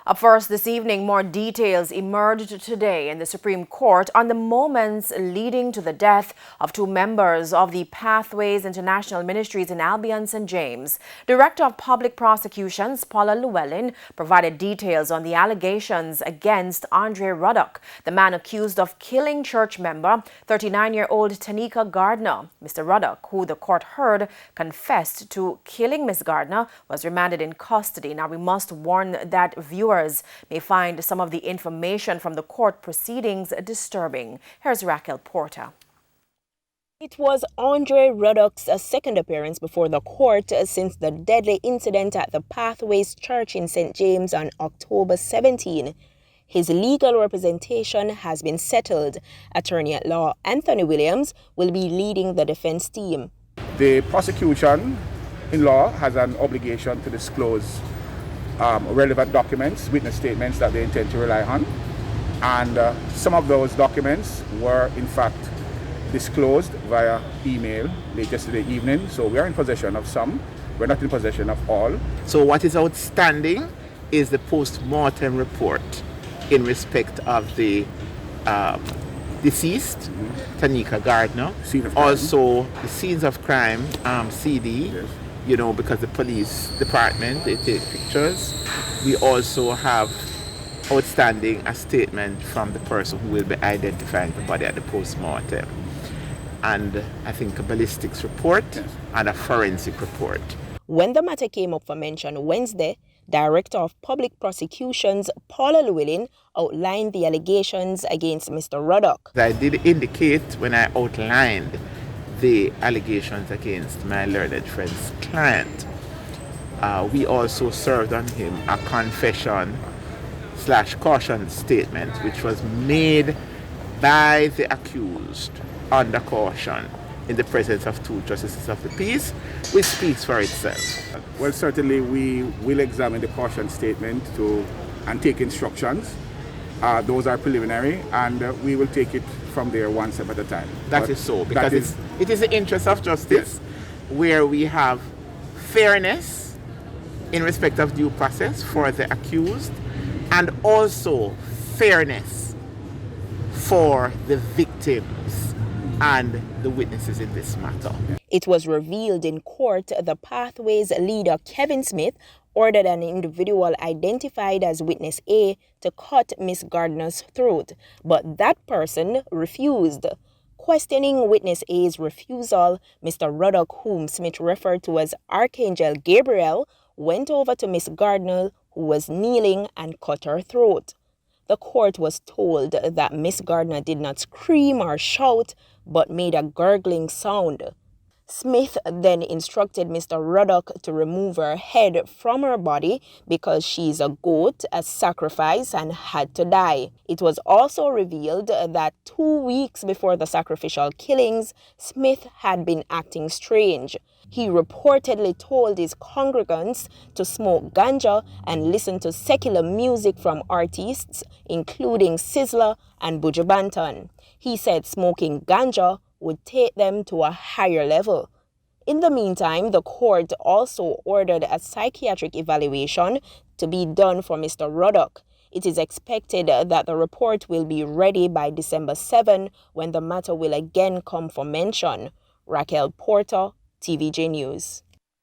Up first this evening, more details emerged today in the Supreme Court on the moments leading to the death of two members of the Pathways International Ministries in Albion, St. James. Director of Public Prosecutions, Paula Llewellyn, provided details on the allegations against Andre Ruddock, the man accused of killing church member 39-year-old Tanika Gardner. Mr. Ruddock, who the court heard confessed to killing Miss Gardner, was remanded in custody. Now, we must warn that viewers may find some of the information from the court proceedings disturbing. Here's Raquel Porter. It was Andre Ruddock's second appearance before the court since the deadly incident at the Pathways Church in St. James on October 17. His legal representation has been settled. Attorney at law Anthony Williams will be leading the defense team. The prosecution in law has an obligation to disclose relevant documents, witness statements that they intend to rely on. And some of those documents were in fact disclosed via email late yesterday evening. So we are in possession of some. We're not in possession of all. So what is outstanding is the post-mortem report in respect of the deceased, Tanika Gardner. Also the scenes of crime, CD. Yes. You know, because the police department, they take pictures. We also have outstanding a statement from the person who will be identifying the body at the post-mortem. And I think a ballistics report and a forensic report. When the matter came up for mention Wednesday, Director of Public Prosecutions Paula Llewellyn outlined the allegations against Mr. Ruddock. I did indicate when I outlined the allegations against my learned friend's client. We also served on him a confession/caution statement, which was made by the accused under caution in the presence of two justices of the peace, which speaks for itself. Well, certainly we will examine the caution statement and take instructions. Those are preliminary, and we will take it from there one step at a time. That is so, because it is the interest of justice, where we have fairness in respect of due process for the accused, and also fairness for the victims and the witnesses in this matter. It was revealed in court the Pathways leader Kevin Smith ordered an individual identified as witness A to cut Miss Gardner's throat, but that person refused. Questioning witness A's refusal, Mr. Ruddock, whom Smith referred to as Archangel Gabriel, went over to Miss Gardner, who was kneeling, and cut her throat. The court was told that Miss Gardner did not scream or shout, but made a gurgling sound. Smith then instructed Mr. Ruddock to remove her head from her body because she's a goat, a sacrifice, and had to die. It was also revealed that 2 weeks before the sacrificial killings, Smith had been acting strange. He reportedly told his congregants to smoke ganja and listen to secular music from artists, including Sizzla and Buju Banton. He said smoking ganja would take them to a higher level. In the meantime, the court also ordered a psychiatric evaluation to be done for Mr. Ruddock. It is expected that the report will be ready by December 7, when the matter will again come for mention. Raquel Porter, TVJ News.